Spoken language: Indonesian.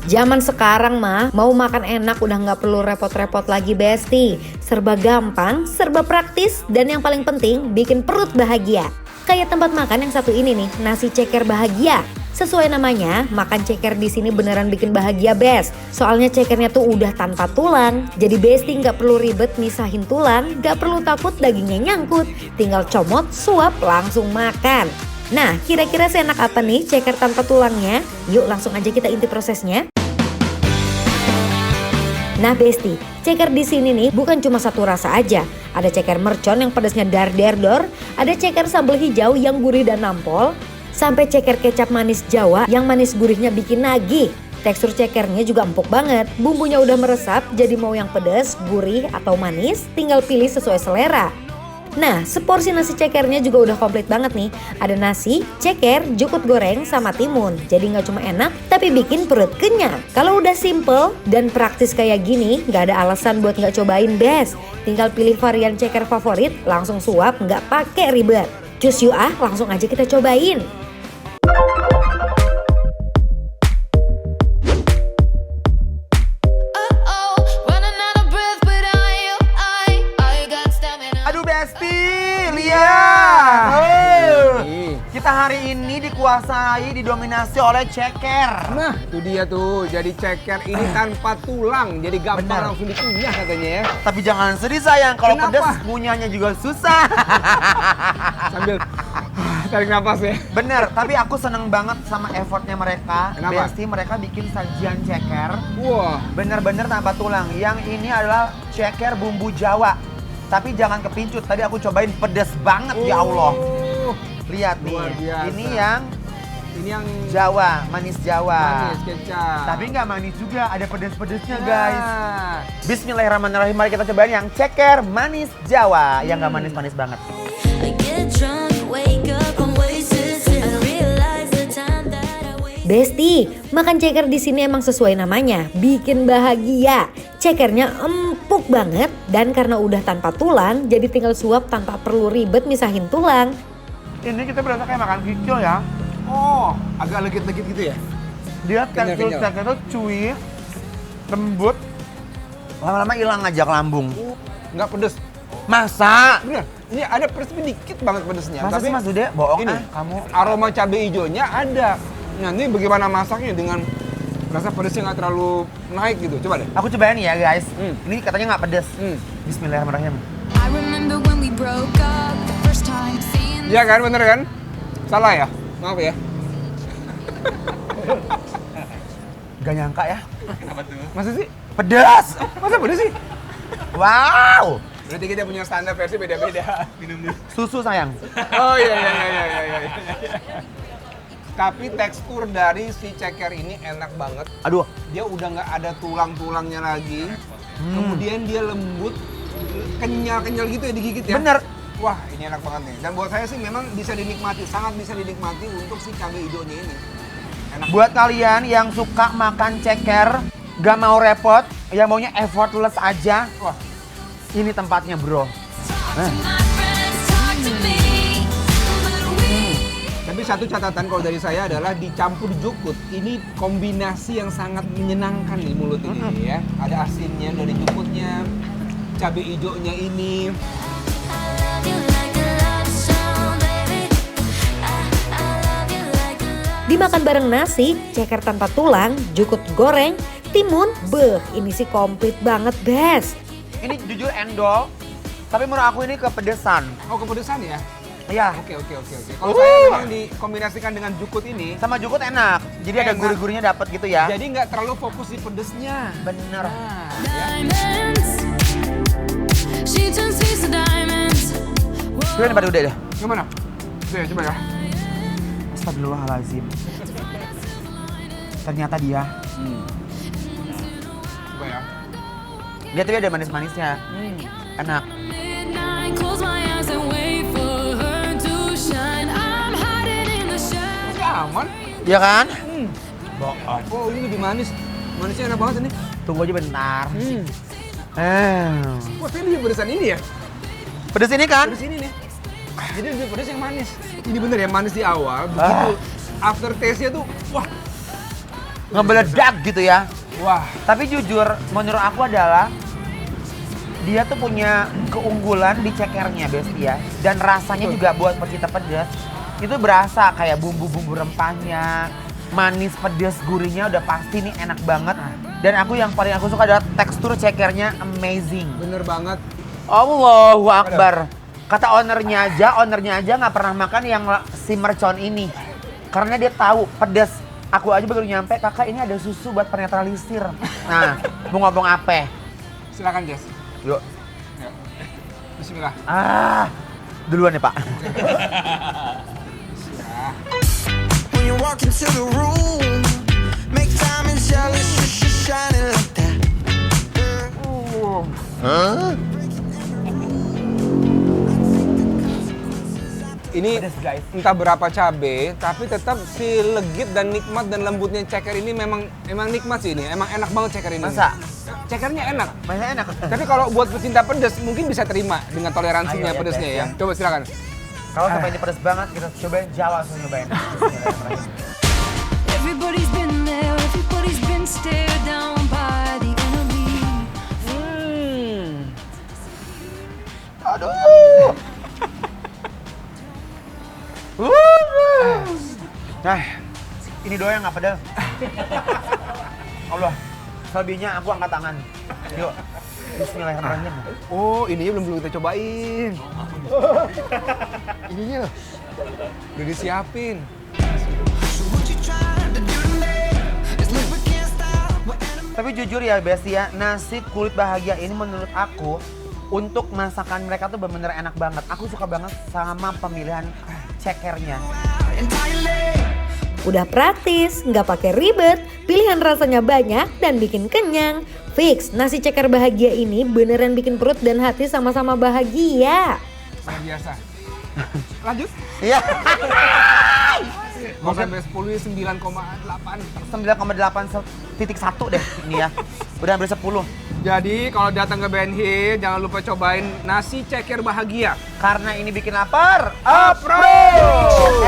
Zaman sekarang mah, mau makan enak udah nggak perlu repot-repot lagi Besti. Serba gampang, serba praktis, dan yang paling penting bikin perut bahagia. Kayak tempat makan yang satu ini nih, nasi ceker bahagia. Sesuai namanya, makan ceker di sini beneran bikin bahagia Bes. Soalnya cekernya tuh udah tanpa tulang. Jadi Besti nggak perlu ribet misahin tulang, nggak perlu takut dagingnya nyangkut. Tinggal comot, suap, langsung makan. Nah, kira-kira seenak apa nih ceker tanpa tulangnya? Yuk langsung aja kita intip prosesnya. Nah Besti, ceker di sini nih bukan cuma satu rasa aja. Ada ceker mercon yang pedasnya dar-der-dor, ada ceker sambal hijau yang gurih dan nampol, sampai ceker kecap manis Jawa yang manis gurihnya bikin nagih. Tekstur cekernya juga empuk banget, bumbunya udah meresap, jadi mau yang pedas, gurih, atau manis, tinggal pilih sesuai selera. Nah, seporsi nasi cekernya juga udah komplit banget nih. Ada nasi, ceker, jukut goreng, sama timun. Jadi nggak cuma enak, tapi bikin perut kenyang. Kalau udah simple dan praktis kayak gini, nggak ada alasan buat nggak cobain Bes. Tinggal pilih varian ceker favorit, langsung suap, nggak pakai ribet. Cus yuk langsung aja kita cobain. Kita hari ini dikuasai, didominasi oleh ceker. Nah, itu dia tuh. Jadi ceker ini tanpa tulang. Jadi gampang Bener. langsung dikunyah katanya ya. Tapi jangan sedih sayang, kalau Kenapa? pedas ngunyahnya juga susah. Sambil tarik nafas ya. Bener, tapi aku seneng banget sama effortnya mereka. Kenapa? Besti, mereka bikin sajian ceker. Wah. Bener-bener tanpa tulang. Yang ini adalah ceker bumbu Jawa. Tapi jangan kepincut, tadi aku cobain pedas banget ya Allah. Lihat nih, Luar biasa. ini yang Jawa, manis Jawa. Manis kecap. Tapi nggak manis juga, ada pedas-pedasnya Nah. guys. Bismillahirrahmanirrahim, mari kita cobain yang ceker manis Jawa. Yang nggak manis-manis banget. Besti, makan ceker di sini emang sesuai namanya, bikin bahagia. Cekernya empuk banget dan karena udah tanpa tulang, jadi tinggal suap tanpa perlu ribet misahin tulang. Ini kita berasa kayak makan kikil ya. Oh, agak legit-legit gitu ya? Dia tekstur Kenyal. ceker itu cuy, lembut, lama-lama hilang aja ke lambung. Nggak pedes. Masa? Bener, ini ada pedes tapi dikit banget pedesnya. Masa tapi sih Mas Dude? Bohong ini, kamu. aroma cabai hijaunya ada. Nanti bagaimana masaknya dengan rasa pedesnya nggak terlalu naik gitu. Coba deh. Aku cobain ya guys. Hmm. Ini katanya nggak pedes. Bismillahirrahmanirrahim. I remember when we broke up the first time seeing Iya kan, bener kan? Salah ya? Maaf ya. Gak nyangka ya. Masa sih? Pedas. Masa pedes sih? Wow. Berarti kita punya standar versi beda-beda. Minum dulu. Susu sayang. Oh iya. Tapi tekstur dari si ceker ini enak banget. Aduh. Dia udah nggak ada tulang-tulangnya lagi. Kemudian dia lembut, kenyal-kenyal gitu ya digigit ya. Bener. Wah, ini enak banget nih. Dan buat saya sih memang bisa dinikmati, sangat bisa dinikmati untuk si cabai hijaunya ini. Enak. Buat kalian yang suka makan ceker, gak mau repot, yang maunya effortless aja, Wah, ini tempatnya bro. my friends talk to me. tapi satu catatan kalau dari saya adalah dicampur jukut. Ini kombinasi yang sangat menyenangkan di mulut ini ya. Ada asinnya dari jukutnya, cabai hijaunya ini. Dimakan bareng nasi, ceker tanpa tulang, jukut goreng, timun, ini sih komplit banget Bes. Ini jujur endol, tapi menurut aku ini kepedesan. Oh, kepedesan ya? Iya, Oke. Kalau saya memang dikombinasikan dengan jukut ini, sama jukut enak. Jadi ada Enak. gurih-gurihnya dapat gitu ya. jadi nggak terlalu fokus di pedesnya. Bener. Nah, ya. Diamonds. She turns these to diamonds. Coba nih Pak Dude deh. Gimana? Tuh ya, coba ya. Astagfirullahaladzim. Ternyata dia. Coba ya. Dia tuh ada manis-manisnya. Enak. Midnight, close my eyes and wait for her to shine. I'm hiding in the shadows. Masih aman. Iya kan? Bohong. Oh, ini lebih manis. Manisnya enak banget ini. Tunggu aja bentar. Wah, tapi lebih pedesan ini ya? Pedes ini kan? Pedes ini nih. Jadi lebih pedes yang manis. Ini bener ya, manis di awal. Begitu after taste-nya tuh, wah, Ngebeledak gitu ya. wah. Tapi jujur, menurut aku adalah dia tuh punya keunggulan di cekernya, Besti ya. Dan rasanya juga buat pecinta pedas, itu berasa kayak bumbu-bumbu rempahnya, manis, pedas, gurihnya udah pasti nih enak banget. Dan aku yang paling aku suka adalah tekstur cekernya amazing. Bener banget. Allahu Akbar. Kata ownernya aja nggak pernah makan yang si mercon ini. Karena dia tahu pedas. Aku aja baru nyampe, kakak ini ada susu buat penetralisir. Nah, mau ngomong apa? Silakan Jess. Yuk. Ya. Bismillah. Duluan ya Pak. When you walk into the room, make time and jealous, you're shining like that. Ini Pedas, guys. entah berapa cabe, tapi tetap si legit dan nikmat dan lembutnya ceker ini memang nikmat sih ini. Emang enak banget ceker ini. Masa? Cekernya enak. Masih enak. Tapi kalau buat pecinta pedas mungkin bisa terima dengan toleransinya Ayo, ya, pedasnya Bes, ya. ya. Coba silakan. Kalau sampai ini pedas banget, kita cobain Jawa langsung nyobain. Everybody's been there, everybody's been stared down by the enemy. Aduh. Nah, ini doang nggak pedas. Allah, selebihnya aku angkat tangan. Yuk, bismillahirrahmanirrahim. Oh, ininya belum kita cobain. Ininya udah disiapin. What you trying to do to me? It's like we can't stop, we're enemies. Tapi jujur ya Besti ya, nasi kulit bahagia ini menurut aku untuk masakan mereka tuh bener-bener enak banget. Aku suka banget sama pemilihan cekernya. Entirely. Udah praktis, nggak pakai ribet, pilihan rasanya banyak dan bikin kenyang. Fix, nasi ceker bahagia ini beneran bikin perut dan hati sama-sama bahagia. Luar biasa. Lanjut. Iya. Mau sampai 10 9,8. 9,8,1 deh ini ya. Udah hampir 10. Jadi kalau datang ke Ben Hill jangan lupa cobain nasi ceker bahagia. Karena ini bikin lapar. Approve!